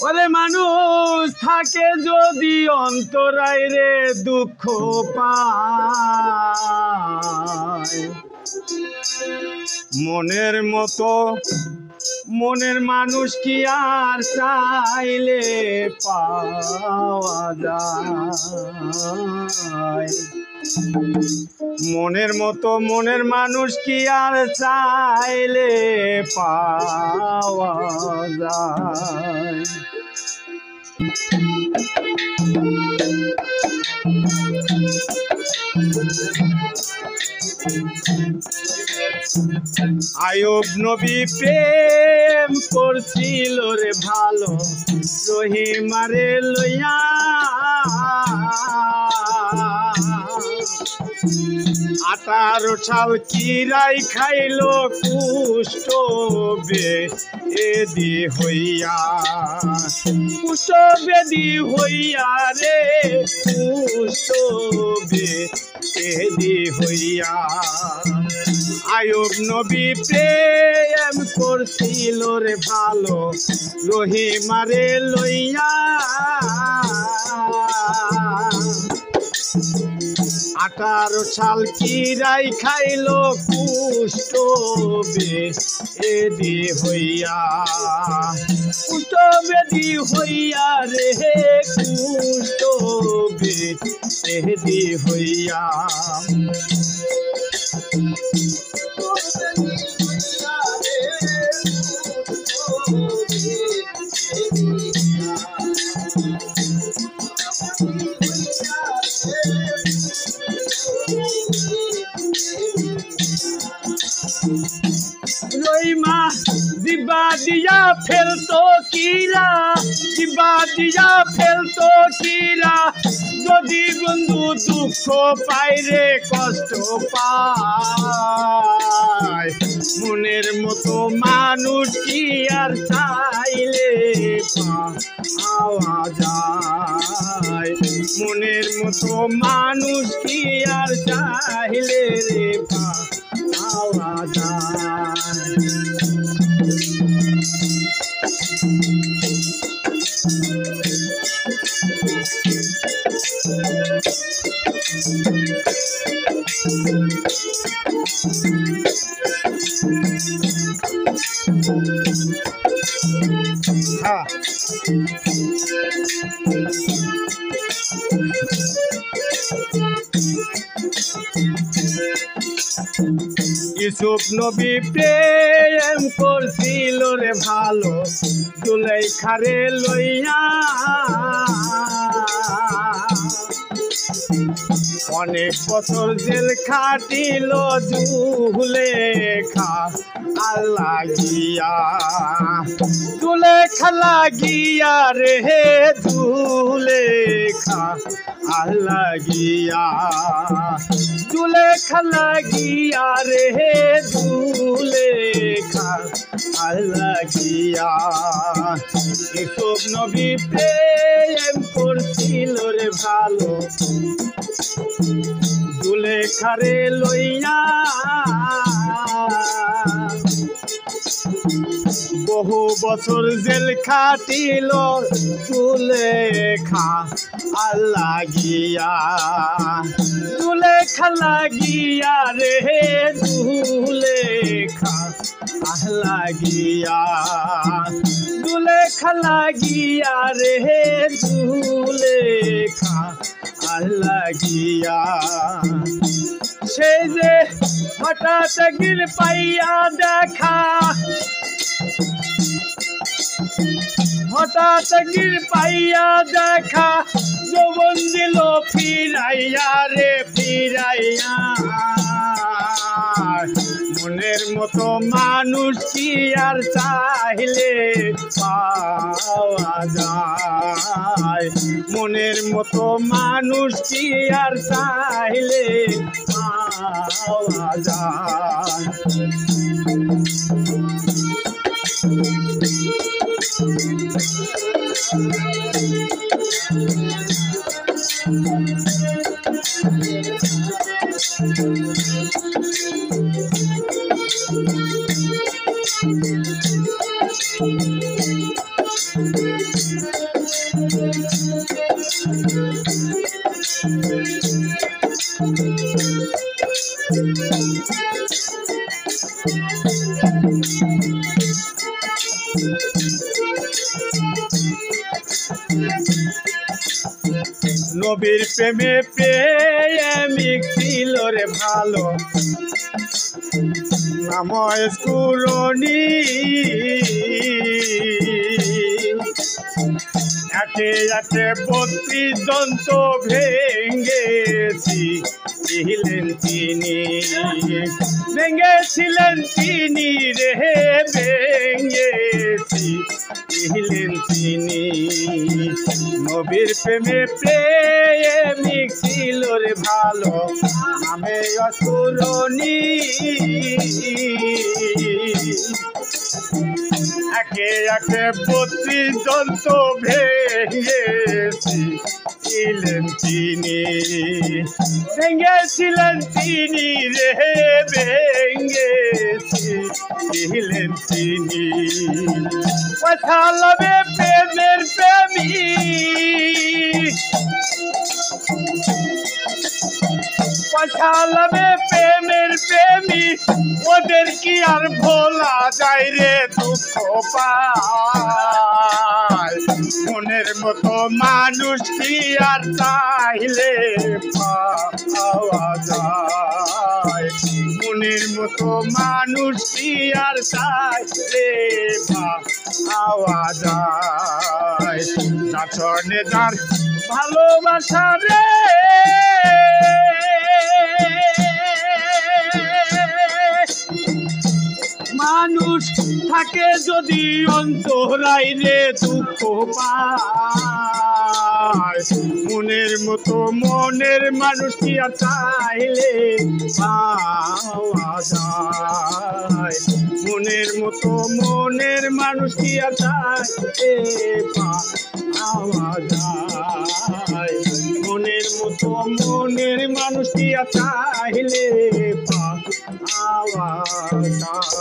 ওরে মানুষ থাকে যদি অন্তরায় রে দুঃখ পায়, মনের মতো মনের মানুষ কি আর চাইলে পাওয়া যায়? মনের মতো মনের মানুষ কি আর চাইলে পাওয়া যায়? আয়ুব নবী প্রেম করছিল রে ভালো রহিমারে লইয়া, 18 সাল চিরাই খাইলো কুষ্ঠ বেদি হইয়া, কুষ্ঠ বেদি হইয়া রে কুষ্ঠ বেদি হইয়া। আয়ুব নবী প্রেম করছিল রে ভালো রহিমারে লইয়া, 18 সাল চিরাই খাইলো কুষ্ঠ বেদি হইয়া, কুষ্ঠ বেদি হইয়া রে কুষ্ঠ বেদি হইয়া। রহিমা জিবা দিয়া ফেলতো কিরা, জিবা দিয়া ফেলতো কিরা, যদি বন্ধু দুঃখ পায় রে কষ্ট পায়। মনের মতো মানুষ কি আর চাইলে পাওয়া যায়? মনের মতো মানুষ কি আর চাইলে রে পাওয়া যায়? ইউসুফ নবী প্রেম করছিল রে ভালো জুলেখারে লইয়া, অনেক বছর জেল খাটিল জুলেখা লাগিয়া, জুলেখা লাগিয়া রে জুলেখা লাগিয়া, জুলেখা লাগিয়া রে জুলেখা লাগিয়া। ইউসুফ নবী প্রেম করছিল রে ভালো জুলেখারে লইয়া, বহু বছর জেল খাটিল জুলেখা লাগিয়া, জুলেখা লাগিয়া রে জুলেখা লাগিয়া, জুলেখা লাগিয়া রে জুলেখা লাগিয়া। সে যে হঠাৎ গির পাইয়া দেখা, হঠাৎ গির পাইয়া দেখা, যৌবন দিল ফিরাইয়া রে ফিরাইয়া। মনের মতো মানুষ কি আর চাইলে পাওয়া যায়? মনের মতো মানুষ কি আর চাইলে পাওয়া যায়? নবীর প্রেমে প্রেমিক ছিল রে ভালো নাময় স্কুরনি একে একে 32 দন্ত ভেঙেছিলেন তিনি রে ভেঙেছিলেন তিনি নবীর প্রেমে প্রেমিক ছিল রে ভালো নামে অসুরনি একে একে 32 দন্ত ভেঙেছিলেন তিনি রে ভেঙেছিলেন তিনি কথা লবে প্রেমের প্রেমিক পছালবে প্রেমের প্রেমিক ওদের কি আর ভোলা যায় রে দুঃখ পায় মনের মতো মানুষ কি আর চাইলে পাওয়া যায় মনের মতো মানুষ কি আর চাইলে পাওয়া যায় নাচনে যার ভালোবাসা রে মানুষ থাকে যদি অন্তরাইলে দুঃখ পায় মনের মতো মনের মানুষ কি আর চাইলে পাওয়া যায় মনের মতো মনের মানুষ কি আর চাইলে পাওয়া যায় মনের মতো মনের মানুষ কি আর চাইলে পাওয়া যায়